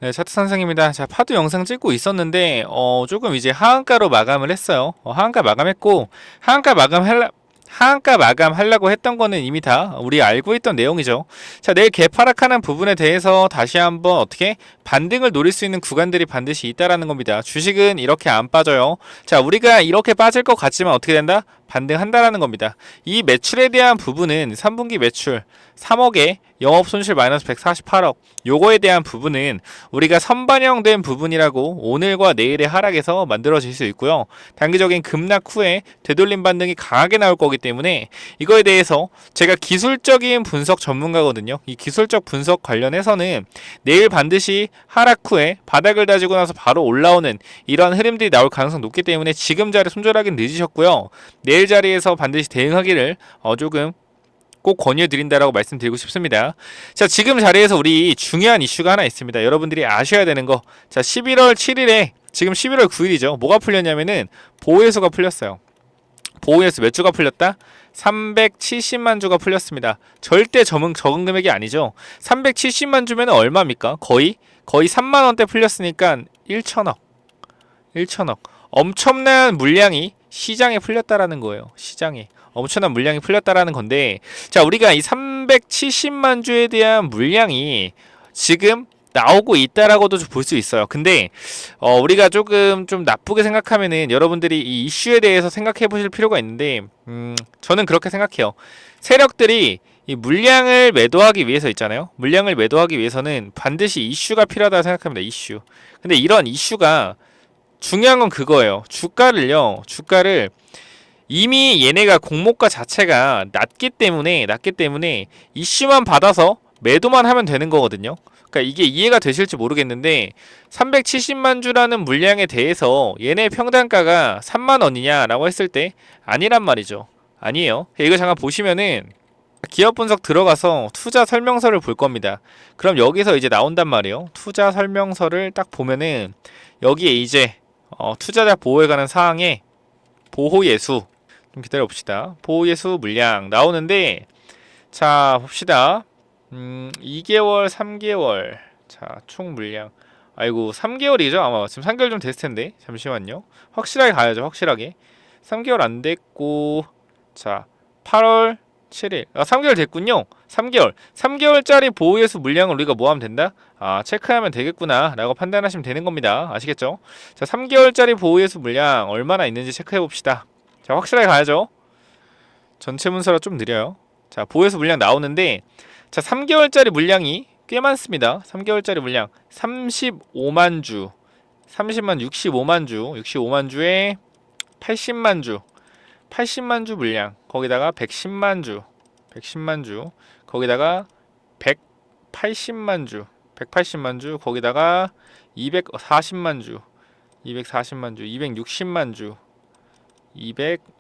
네, 차트 선생입니다. 자, 파도 영상 찍고 있었는데, 조금 이제 하한가로 마감을 했어요. 하한가 마감했고, 하한가 마감할, 하한가 마감하려고 했던 거는 이미 다 우리 알고 있던 내용이죠. 자, 내일 개파락하는 부분에 대해서 다시 한번 어떻게 반등을 노릴 수 있는 구간들이 반드시 있다라는 겁니다. 주식은 이렇게 안 빠져요. 자, 우리가 이렇게 빠질 것 같지만 어떻게 된다? 반등한다라는 겁니다. 이 매출에 대한 부분은 3분기 매출 3억에 영업손실 마이너스 148억, 요거에 대한 부분은 우리가 선반영된 부분이라고 오늘과 내일의 하락에서 만들어질 수 있고요. 단기적인 급락 후에 되돌림 반등이 강하게 나올 거기 때문에 이거에 대해서 제가 기술적인 분석 전문가거든요. 이 기술적 분석 관련해서는 내일 반드시 하락 후에 바닥을 다지고 나서 바로 올라오는 이런 흐름들이 나올 가능성이 높기 때문에 지금 자리 손절하기는 늦으셨고요. 내일 자리에서 반드시 대응하기를 조금 꼭 권유해드린다라고 말씀드리고 싶습니다. 자, 지금 자리에서 우리 중요한 이슈가 하나 있습니다. 여러분들이 아셔야 되는 거. 자, 11월 7일에 지금 11월 9일이죠. 뭐가 풀렸냐면은 보호예수가 풀렸어요. 보호예수 몇 주가 풀렸다? 370만 주가 풀렸습니다. 절대 적은 금액이 아니죠. 370만 주면 얼마입니까? 거의 3만 원대 풀렸으니까 1천억. 1천억. 엄청난 물량이 시장에 풀렸다라는 거예요. 시장에. 엄청난 물량이 풀렸다라는 건데, 자, 우리가 이 370만 주에 대한 물량이 지금 나오고 있다라고도 볼 수 있어요. 근데 우리가 조금 좀 나쁘게 생각하면은 여러분들이 이 이슈에 대해서 생각해 보실 필요가 있는데, 저는 그렇게 생각해요. 세력들이 이 물량을 매도하기 위해서 있잖아요. 물량을 매도하기 위해서는 반드시 이슈가 필요하다고 생각합니다. 이슈. 근데 이런 이슈가 중요한 건 그거예요. 주가를 이미 얘네가 공모가 자체가 낮기 때문에 이슈만 받아서 매도만 하면 되는 거거든요. 그러니까 이게 이해가 되실지 모르겠는데 370만 주라는 물량에 대해서 얘네 평단가가 3만 원이냐라고 했을 때 아니란 말이죠. 아니에요. 이거 잠깐 보시면은 기업 분석 들어가서 투자 설명서를 볼 겁니다. 그럼 여기서 이제 나온단 말이에요. 투자 설명서를 딱 보면은 여기에 이제 투자자 보호에 관한 사항에 보호예수 좀 기다려 봅시다. 보호예수 물량 나오는데, 자 봅시다. 2개월 3개월 자 총 물량, 아이고 3개월이죠 아마. 지금 3개월 좀 됐을 텐데 잠시만요. 확실하게 가야죠. 확실하게 3개월 안 됐고, 자 8월 7일 3개월 됐군요. 3개월짜리 보호예수 물량을 우리가 뭐 하면 된다? 체크하면 되겠구나 라고 판단하시면 되는 겁니다. 아시겠죠? 자, 3개월짜리 보호예수 물량 얼마나 있는지 체크해 봅시다. 자, 확실하게 가야죠. 전체 문서라 좀 느려요. 자, 보호예수 물량 나오는데, 자, 3개월짜리 물량이 꽤 많습니다. 3개월짜리 물량 35만 주, 65만 주에 80만 주, 80만 주 물량, 거기다가 110만 주, 거기다가 180만 주, 거기다가 240만 주, 260만 주,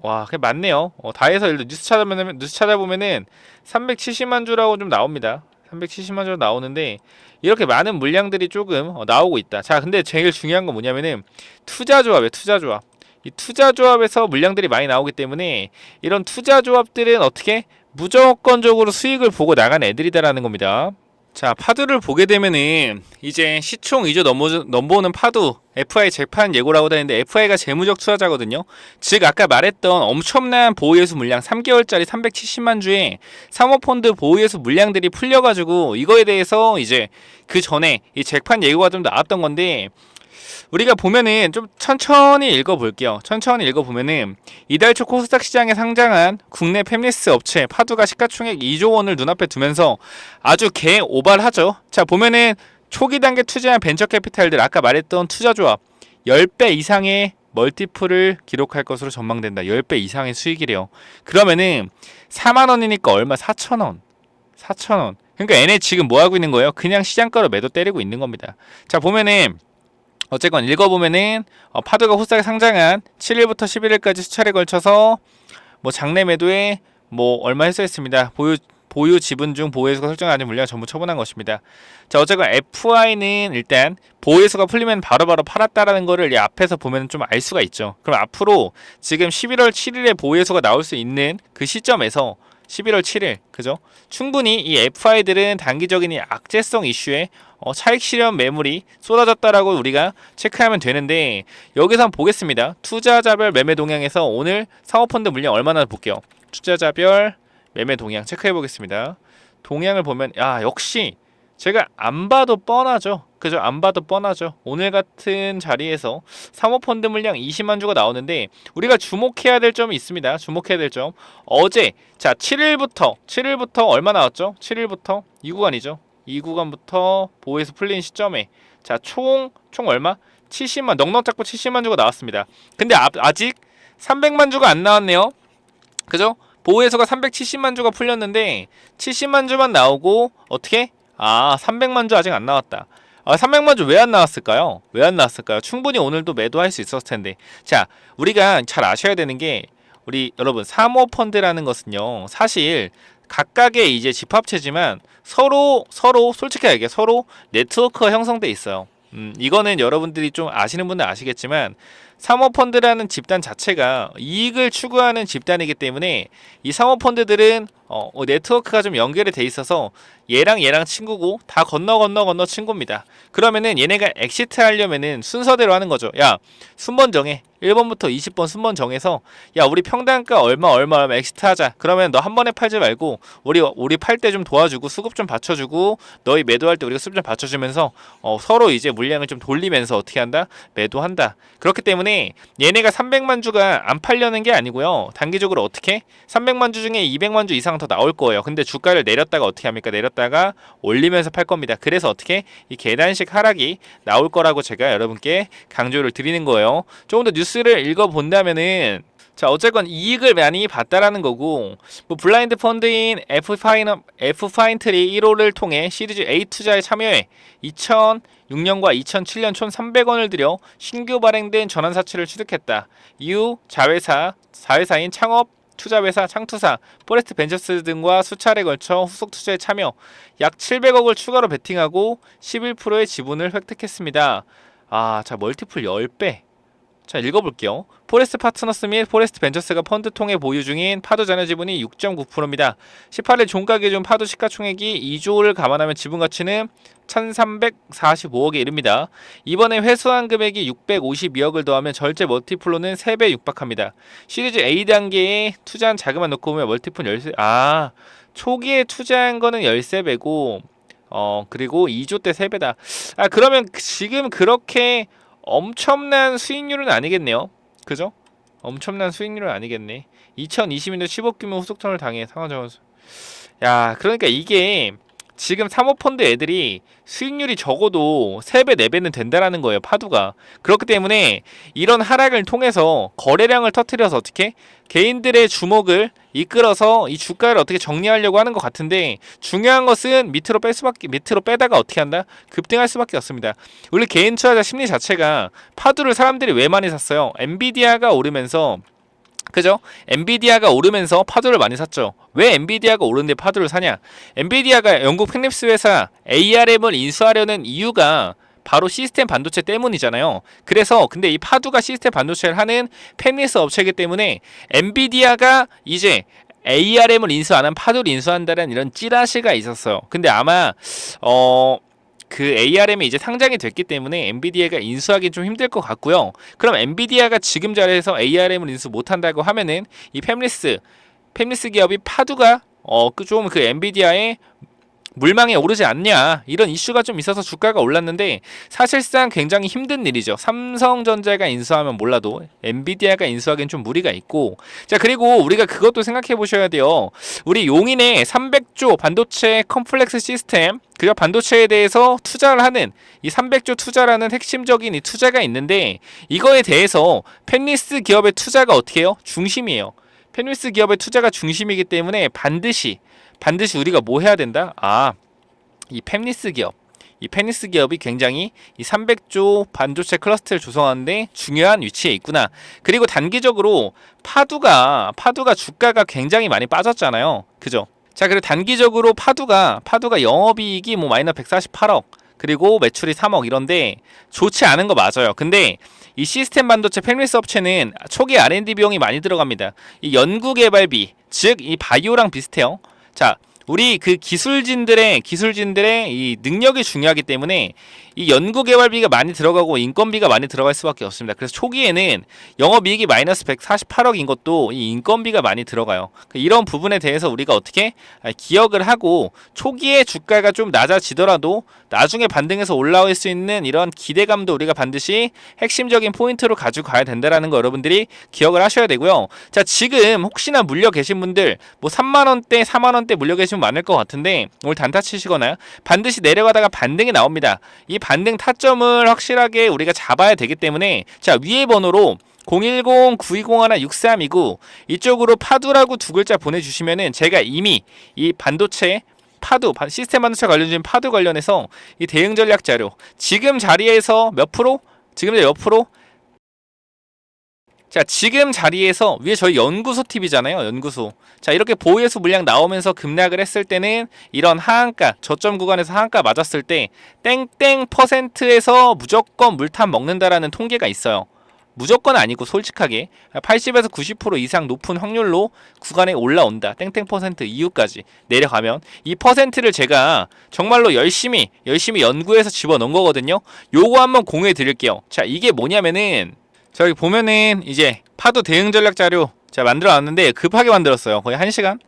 와, 그게 많네요. 다 해서 뉴스 찾아보면은 370만 주라고 좀 나옵니다. 370만 주 나오는데, 이렇게 많은 물량들이 조금 나오고 있다. 자, 근데 제일 중요한 건 뭐냐면은 투자조합이에요. 투자조합. 이 투자조합에서 물량들이 많이 나오기 때문에 이런 투자조합들은 어떻게 무조건적으로 수익을 보고 나간 애들이다라는 겁니다. 자, 파두를 보게 되면은 이제 시총 2조 넘보는 파두 FI 재판 예고라고 되는데, FI가 재무적 투자자거든요. 즉 아까 말했던 엄청난 보호예수 물량 3개월짜리 370만 주에 사모펀드 보호예수 물량들이 풀려가지고 이거에 대해서 이제 그 전에 이 재판 예고가 좀 나왔던 건데, 우리가 보면은 좀 천천히 읽어볼게요. 천천히 읽어보면은 이달 초 코스닥 시장에 상장한 국내 팹리스 업체 파두가 시가총액 2조 원을 눈앞에 두면서 아주 개 오발하죠. 자, 보면은 초기 단계 투자한 벤처 캐피탈들, 아까 말했던 투자조합 10배 이상의 멀티플을 기록할 것으로 전망된다. 10배 이상의 수익이래요. 그러면은 4만 원이니까 얼마? 4천 원. 그러니까 얘네 지금 뭐 하고 있는 거예요? 그냥 시장가로 매도 때리고 있는 겁니다. 자, 보면은 어쨌건 읽어보면은 파두가 코스닥에 상장한 7일부터 11일까지 수차례 걸쳐서 뭐 장내 매도에 뭐 얼마 했었습니다. 보유 지분 중 보호예수가 설정하는 물량을 전부 처분한 것입니다. 자, 어쨌건 FI는 일단 보호예수가 풀리면 바로바로 팔았다라는 거를 이 앞에서 보면 좀 알 수가 있죠. 그럼 앞으로 지금 11월 7일에 보호예수가 나올 수 있는 그 시점에서 11월 7일. 그죠? 충분히 이 FI들은 단기적인 이 악재성 이슈에 차익 실현 매물이 쏟아졌다라고 우리가 체크하면 되는데, 여기서 한번 보겠습니다. 투자자별 매매 동향에서 오늘 사모펀드 물량 얼마나 볼게요. 투자자별 매매 동향 체크해 보겠습니다. 동향을 보면 역시 제가 안 봐도 뻔하죠. 그죠? 안 봐도 뻔하죠. 오늘 같은 자리에서 사모펀드 물량 20만 주가 나오는데, 우리가 주목해야 될 점이 있습니다. 주목해야 될 점. 어제 7일부터 얼마 나왔죠? 7일부터 이 구간이죠. 이 구간부터 보호에서 풀린 시점에 총 얼마? 70만, 넉넉 잡고 70만 주가 나왔습니다. 근데 아직 300만 주가 안 나왔네요. 그죠? 보호에서가 370만 주가 풀렸는데 70만 주만 나오고 어떻게? 300만 주 아직 안 나왔다. 300만 주 왜 안 나왔을까요? 왜 안 나왔을까요? 충분히 오늘도 매도할 수 있었을 텐데. 자, 우리가 잘 아셔야 되는 게, 우리 여러분, 사모펀드라는 것은요, 사실 각각의 이제 집합체지만 서로 솔직히 얘기해, 서로 네트워크가 형성돼 있어요. 이거는 여러분들이 좀 아시는 분들 아시겠지만, 사모펀드라는 집단 자체가 이익을 추구하는 집단이기 때문에 이 사모펀드들은 네트워크가 좀 연결이 돼 있어서 얘랑 친구고 다 건너 친구입니다. 그러면은 얘네가 엑시트 하려면은 순서대로 하는 거죠. 야, 순번 정해. 1번부터 20번 순번 정해서, 야, 우리 평단가 얼마 엑시트 하자. 그러면 너 한 번에 팔지 말고 우리 팔 때 좀 도와주고 수급 좀 받쳐주고, 너희 매도할 때 우리가 수급 좀 받쳐주면서 서로 이제 물량을 좀 돌리면서 어떻게 한다? 매도한다. 그렇기 때문에 얘네가 300만 주가 안 팔려는 게 아니고요. 단기적으로 어떻게? 300만 주 중에 200만 주 이상 더 나올 거예요. 근데 주가를 내렸다가 어떻게 합니까? 내렸다가 올리면서 팔 겁니다. 그래서 어떻게? 이 계단식 하락이 나올 거라고 제가 여러분께 강조를 드리는 거예요. 조금 더 뉴스를 읽어본다면은, 자, 어쨌건 이익을 많이 봤다라는 거고, 뭐 블라인드 펀드인 F파인트리 1호를 통해 시리즈 A 투자에 참여해 2006년과 2007년 총 300원을 들여 신규 발행된 전환사채를 취득했다. 이후 자회사인 창업 투자회사 창투사, 포레스트 벤처스 등과 수차례 걸쳐 후속 투자에 참여, 약 700억을 추가로 베팅하고 11%의 지분을 획득했습니다. 자, 멀티플 10배. 자, 읽어볼게요. 포레스트 파트너스 및 포레스트 벤처스가 펀드 통해 보유 중인 파도 잔여 지분이 6.9%입니다. 18일 종가 기준 파도 시가총액이 2조를 감안하면 지분 가치는 1345억에 이릅니다. 이번에 회수한 금액이 652억을 더하면 절제 멀티플로는 3배 육박합니다. 시리즈 A 단계에 투자한 자금만 놓고 보면 멀티플 13, 초기에 투자한 거는 13배고, 그리고 2조 때 3배다. 그러면 지금 그렇게 엄청난 수익률은 아니겠네요. 그죠? 엄청난 수익률은 아니겠네. 2020년도 10억 규모 후속턴을 당해 상하정원수. 야, 그러니까 이게 지금 사모펀드 애들이 수익률이 적어도 3배, 4배는 된다라는 거예요, 파두가. 그렇기 때문에 이런 하락을 통해서 거래량을 터뜨려서 어떻게? 개인들의 주목을 이끌어서 이 주가를 어떻게 정리하려고 하는 것 같은데, 중요한 것은 밑으로 빼다가 어떻게 한다? 급등할 수밖에 없습니다. 원래 개인 투자자 심리 자체가, 파두를 사람들이 왜 많이 샀어요? 엔비디아가 오르면서, 그죠? 엔비디아가 오르면서 파도를 많이 샀죠. 왜 엔비디아가 오르는데 파도를 사냐? 엔비디아가 영국 펜립스 회사 ARM을 인수하려는 이유가 바로 시스템 반도체 때문이잖아요. 그래서 근데 이 파두가 시스템 반도체를 하는 펜립스 업체이기 때문에 엔비디아가 이제 ARM을 인수 안 한 파두를 인수한다는 이런 찌라시가 있었어요. 근데 아마 그 ARM이 이제 상장이 됐기 때문에 엔비디아가 인수하기 좀 힘들 것 같고요. 그럼 엔비디아가 지금 자리에서 ARM을 인수 못한다고 하면은 이 팹리스 기업이 파두가 좀 그 엔비디아의 물망에 오르지 않냐, 이런 이슈가 좀 있어서 주가가 올랐는데, 사실상 굉장히 힘든 일이죠. 삼성전자가 인수하면 몰라도 엔비디아가 인수하기엔 좀 무리가 있고. 자, 그리고 우리가 그것도 생각해 보셔야 돼요. 우리 용인의 300조 반도체 컴플렉스 시스템, 그리고 반도체에 대해서 투자를 하는 이 300조 투자라는 핵심적인 이 투자가 있는데, 이거에 대해서 펜리스 기업의 투자가 어떻게 해요? 중심이에요. 펜리스 기업의 투자가 중심이기 때문에 반드시 우리가 뭐 해야 된다? 이 펜리스 기업이 굉장히 이 300조 반도체 클러스터를 조성하는데 중요한 위치에 있구나. 그리고 단기적으로 파두가 주가가 굉장히 많이 빠졌잖아요. 그죠? 자, 그리고 단기적으로 파두가 영업이익이 뭐 마이너스 148억, 그리고 매출이 3억 이런데 좋지 않은 거 맞아요. 근데 이 시스템 반도체 팹리스 업체는 초기 R&D 비용이 많이 들어갑니다. 이 연구 개발비, 즉 이 바이오랑 비슷해요. 자, 우리 그 기술진들의 이 능력이 중요하기 때문에 이 연구개발비가 많이 들어가고 인건비가 많이 들어갈 수밖에 없습니다. 그래서 초기에는 영업이익이 마이너스 148억인 것도 이 인건비가 많이 들어가요. 이런 부분에 대해서 우리가 어떻게 기억을 하고 초기에 주가가 좀 낮아지더라도 나중에 반등해서 올라올 수 있는 이런 기대감도 우리가 반드시 핵심적인 포인트로 가지고 가야 된다라는 거 여러분들이 기억을 하셔야 되고요. 자, 지금 혹시나 물려 계신 분들 뭐 3만원대 4만원대 물려 계신 분 많을 것 같은데 오늘 단타 치시거나 반드시 내려가다가 반등이 나옵니다. 이 반등 타점을 확실하게 우리가 잡아야 되기 때문에 자, 위에 번호로 010-9201-6329 이쪽으로 파두라고 두 글자 보내주시면은 제가 이미 이 반도체 파두, 시스템 반도체 관련주인 파두 관련해서 이 대응 전략 자료 지금 자리에서 몇 프로? 지금 몇 프로? 자, 지금 자리에서 위에 저희 연구소 팁이잖아요. 연구소. 자, 이렇게 보유해서 물량 나오면서 급락을 했을 때는 이런 하한가, 저점 구간에서 하한가 맞았을 때 땡땡 퍼센트에서 무조건 물탄 먹는다라는 통계가 있어요. 무조건 아니고 솔직하게 80에서 90% 이상 높은 확률로 구간에 올라온다. 땡땡 퍼센트 이후까지 내려가면 이 퍼센트를 제가 정말로 열심히 연구해서 집어넣은 거거든요. 요거 한번 공유해 드릴게요. 자, 이게 뭐냐면은 저기 보면은 이제 파도 대응 전략 자료 제가 만들어 놨는데 급하게 만들었어요. 거의 1시간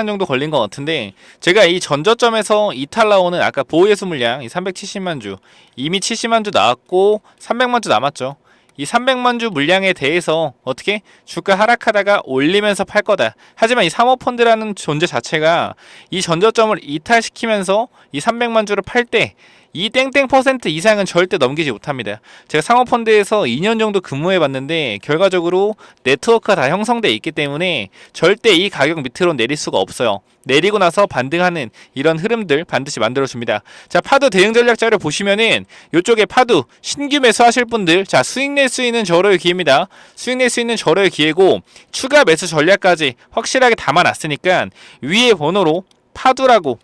정도 걸린 것 같은데 제가 이 전저점에서 이탈 나오는 아까 보호예수 물량 이 370만 주 이미 70만 주 나왔고 300만 주 남았죠. 이 300만 주 물량에 대해서 어떻게 주가 하락하다가 올리면서 팔 거다. 하지만 이 사모펀드라는 존재 자체가 이 전저점을 이탈시키면서 이 300만 주를 팔 때 이 땡땡 퍼센트 이상은 절대 넘기지 못합니다. 제가 상호펀드에서 2년 정도 근무해 봤는데 결과적으로 네트워크가 다 형성되어 있기 때문에 절대 이 가격 밑으로 내릴 수가 없어요. 내리고 나서 반등하는 이런 흐름들 반드시 만들어줍니다. 자, 파도 대응 전략 자료 보시면은 이쪽에 파도 신규 매수하실 분들 자, 수익 낼 수 있는 절호의 기회입니다. 수익 낼 수 있는 절호의 기회고 추가 매수 전략까지 확실하게 담아놨으니까 위에 번호로 파두라고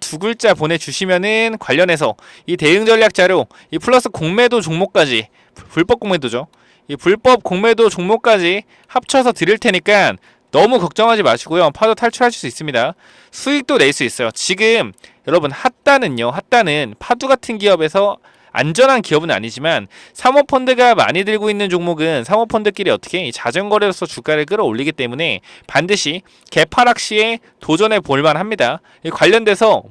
두 글자 보내주시면은 관련해서 이 대응 전략 자료, 이 플러스 공매도 종목까지, 불법 공매도죠. 이 불법 공매도 종목까지 합쳐서 드릴 테니까 너무 걱정하지 마시고요. 파도 탈출하실 수 있습니다. 수익도 낼 수 있어요. 지금 여러분 핫다는 파도 같은 기업에서 안전한 기업은 아니지만 사모펀드가 많이 들고 있는 종목은 사모펀드끼리 어떻게 자전거래로서 주가를 끌어올리기 때문에 반드시 개파락 시에 도전해 볼만 합니다. 관련돼서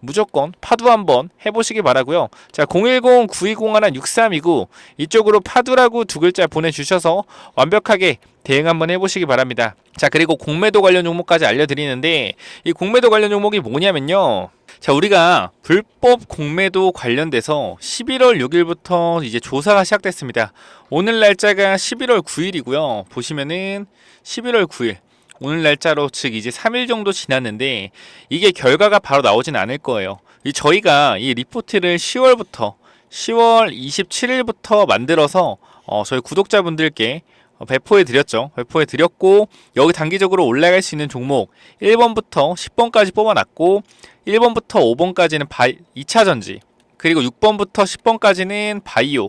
무조건 파도 한번 해보시기 바라고요. 자, 010-9201-6329 이쪽으로 파두라고 두 글자 보내주셔서 완벽하게 대응 한번 해보시기 바랍니다. 자, 그리고 공매도 관련 종목까지 알려드리는데 이 공매도 관련 종목이 뭐냐면요. 자, 우리가 불법 공매도 관련돼서 11월 6일부터 이제 조사가 시작됐습니다. 오늘 날짜가 11월 9일이고요. 보시면은 11월 9일 오늘 날짜로 즉 이제 3일 정도 지났는데 이게 결과가 바로 나오진 않을 거예요. 저희가 이 리포트를 10월 27일부터 만들어서 저희 구독자분들께 배포해 드렸고 여기 단기적으로 올라갈 수 있는 종목 1번부터 10번까지 뽑아놨고 1번부터 5번까지는 2차전지 그리고 6번부터 10번까지는 바이오.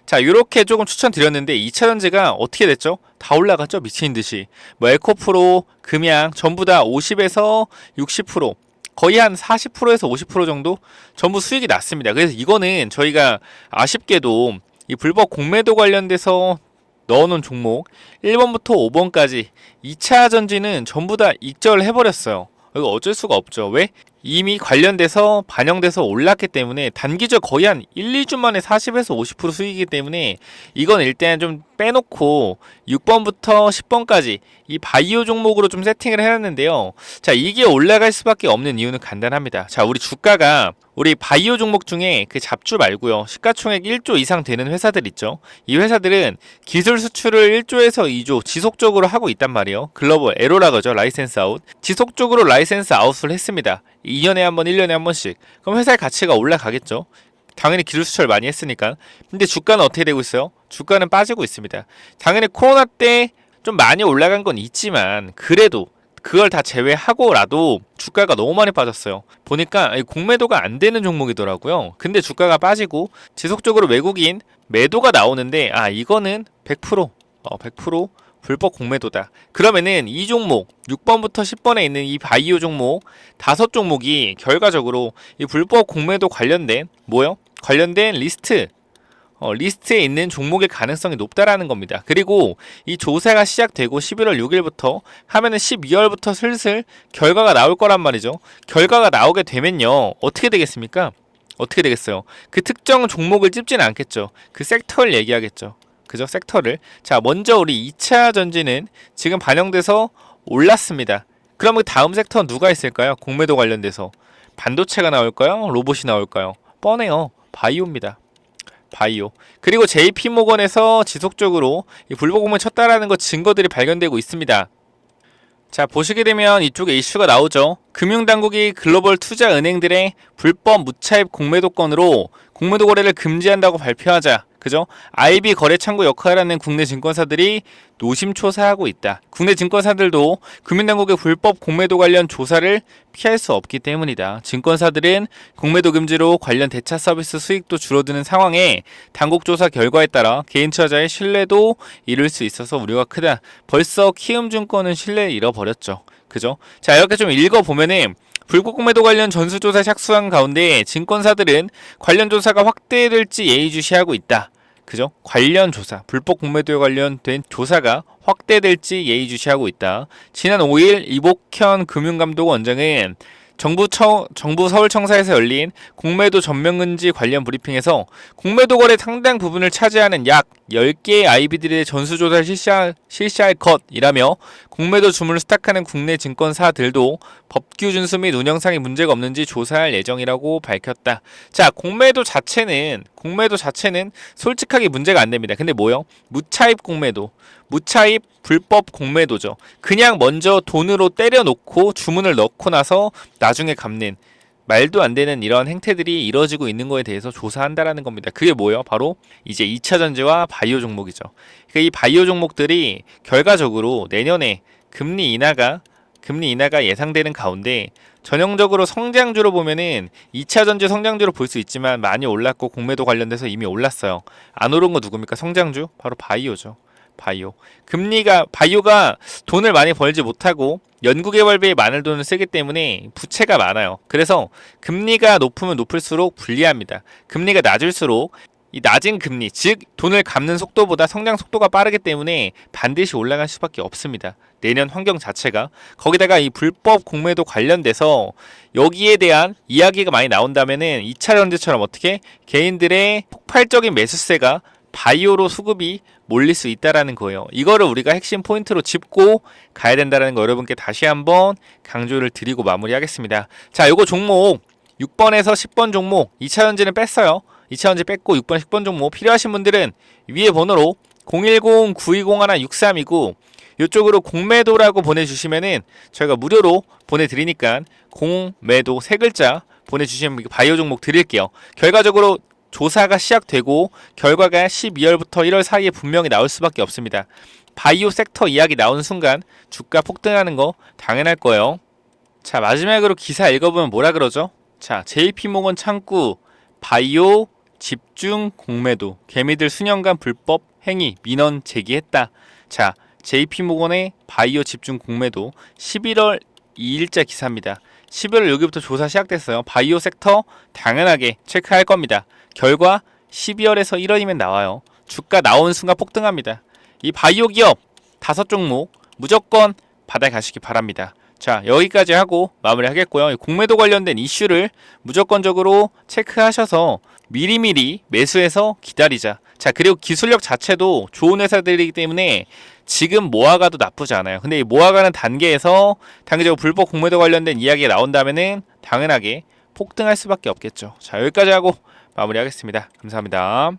자, 요렇게 조금 추천드렸는데 2차전지가 어떻게 됐죠? 다 올라갔죠? 미친듯이. 뭐 에코프로, 금양 전부 다 50에서 60% 거의 한 40%에서 50% 정도 전부 수익이 났습니다. 그래서 이거는 저희가 아쉽게도 이 불법 공매도 관련돼서 넣어놓은 종목 1번부터 5번까지 2차 전지는 전부 다 익절을 해버렸어요. 이거 어쩔 수가 없죠. 왜? 이미 관련돼서 반영돼서 올랐기 때문에 단기적 거의 한 1, 2주 만에 40에서 50% 수익이기 때문에 이건 일단 좀 빼놓고 6번부터 10번까지 이 바이오 종목으로 좀 세팅을 해놨는데요. 자, 이게 올라갈 수밖에 없는 이유는 간단합니다. 자, 우리 주가가 우리 바이오 종목 중에 그 잡주 말고요. 시가총액 1조 이상 되는 회사들 있죠. 이 회사들은 기술 수출을 1조에서 2조 지속적으로 하고 있단 말이에요. 글로벌 에로라 그러죠. 라이센스 아웃. 지속적으로 라이센스 아웃을 했습니다. 2년에 한 번, 1년에 한 번씩. 그럼 회사의 가치가 올라가겠죠. 당연히 기술 수출 많이 했으니까. 근데 주가는 어떻게 되고 있어요? 주가는 빠지고 있습니다. 당연히 코로나 때 좀 많이 올라간 건 있지만 그래도 그걸 다 제외하고라도 주가가 너무 많이 빠졌어요. 보니까 공매도가 안 되는 종목이더라고요. 근데 주가가 빠지고 지속적으로 외국인 매도가 나오는데 이거는 100% 불법 공매도다. 그러면은 이 종목 6번부터 10번에 있는 이 바이오 종목 5종목이 결과적으로 이 불법 공매도 관련된 관련된 리스트에 있는 종목의 가능성이 높다라는 겁니다. 그리고 이 조사가 시작되고 11월 6일부터 하면은 12월부터 슬슬 결과가 나올 거란 말이죠. 결과가 나오게 되면요. 어떻게 되겠습니까? 어떻게 되겠어요? 그 특정 종목을 찝지는 않겠죠. 그 섹터를 얘기하겠죠. 그죠? 섹터를. 자, 먼저 우리 2차 전지는 지금 반영돼서 올랐습니다. 그럼 그 다음 섹터는 누가 있을까요? 공매도 관련돼서. 반도체가 나올까요? 로봇이 나올까요? 뻔해요. 바이오입니다. 바이오. 그리고 JP모건에서 지속적으로 이 불법 공매 쳤다라는 것 증거들이 발견되고 있습니다. 자, 보시게 되면 이쪽에 이슈가 나오죠. 금융당국이 글로벌 투자은행들의 불법 무차입 공매도 건으로 공매도 거래를 금지한다고 발표하자, 그죠? IB 거래창구 역할을 하는 국내 증권사들이 노심초사하고 있다. 국내 증권사들도 금융당국의 불법 공매도 관련 조사를 피할 수 없기 때문이다. 증권사들은 공매도 금지로 관련 대차 서비스 수익도 줄어드는 상황에 당국 조사 결과에 따라 개인 투자자의 신뢰도 잃을 수 있어서 우려가 크다. 벌써 키움증권은 신뢰를 잃어버렸죠. 그죠? 자, 이렇게 좀 읽어보면은 불법 공매도 관련 전수조사 착수한 가운데 증권사들은 관련 조사가 확대될지 예의주시하고 있다. 그죠? 관련 조사, 불법 공매도에 관련된 조사가 확대될지 예의주시하고 있다. 지난 5일 이복현 금융감독원장은 정부 서울청사에서 열린 공매도 전면금지 관련 브리핑에서 공매도 거래 상당 부분을 차지하는 약 10개의 IB들의 전수조사를 실시할 것이라며 공매도 주문을 수탁하는 국내 증권사들도 법규 준수 및 운영상의 문제가 없는지 조사할 예정이라고 밝혔다. 자, 공매도 자체는 솔직하게 문제가 안 됩니다. 근데 무차입 공매도. 무차입 불법 공매도죠. 그냥 먼저 돈으로 때려놓고 주문을 넣고 나서 나중에 갚는 말도 안 되는 이런 행태들이 이루어지고 있는 거에 대해서 조사한다라는 겁니다. 그게 바로 이제 2차 전지와 바이오 종목이죠. 그러니까 이 바이오 종목들이 결과적으로 내년에 금리 인하가 예상되는 가운데 전형적으로 성장주로 보면은 2차 전지 성장주로 볼 수 있지만 많이 올랐고 공매도 관련돼서 이미 올랐어요. 안 오른 거 누굽니까? 성장주? 바로 바이오죠. 바이오가 돈을 많이 벌지 못하고 연구개발비에 많은 돈을 쓰기 때문에 부채가 많아요. 그래서 금리가 높으면 높을수록 불리합니다. 금리가 낮을수록 이 낮은 금리, 즉 돈을 갚는 속도보다 성장 속도가 빠르기 때문에 반드시 올라갈 수밖에 없습니다. 내년 환경 자체가. 거기다가 이 불법 공매도 관련돼서 여기에 대한 이야기가 많이 나온다면은 2차 전지처럼 어떻게 개인들의 폭발적인 매수세가 바이오로 수급이 몰릴 수 있다라는 거예요. 이거를 우리가 핵심 포인트로 짚고 가야 된다는 거 여러분께 다시 한번 강조를 드리고 마무리하겠습니다. 자, 요거 종목 6번에서 10번 종목 2차 전지는 뺐어요. 2차 전지 뺐고 6번, 10번 종목 필요하신 분들은 위에 번호로 010-9201-6329 이쪽으로 공매도라고 보내주시면은 저희가 무료로 보내드리니까 공매도 3글자 보내주시면 바이오 종목 드릴게요. 결과적으로 조사가 시작되고 결과가 12월부터 1월 사이에 분명히 나올 수밖에 없습니다. 바이오 섹터 이야기 나오는 순간 주가 폭등하는 거 당연할 거예요. 자, 마지막으로 기사 읽어보면 뭐라 그러죠? 자, JP모건 창구 바이오 집중 공매도 개미들 수년간 불법 행위 민원 제기했다. 자, JP모건의 바이오 집중 공매도 11월 2일자 기사입니다. 11월 6일부터 조사 시작됐어요. 바이오 섹터 당연하게 체크할 겁니다. 결과 12월에서 1월이면 나와요. 주가 나오는 순간 폭등합니다. 이 바이오 기업 5종목 무조건 받아가시기 바랍니다. 자, 여기까지 하고 마무리하겠고요. 공매도 관련된 이슈를 무조건적으로 체크하셔서 미리미리 매수해서 기다리자. 자, 그리고 기술력 자체도 좋은 회사들이기 때문에 지금 모아가도 나쁘지 않아요. 근데 이 모아가는 단계에서 단계적으로 불법 공매도 관련된 이야기가 나온다면은 당연하게 폭등할 수밖에 없겠죠. 자, 여기까지 하고 마무리하겠습니다. 감사합니다.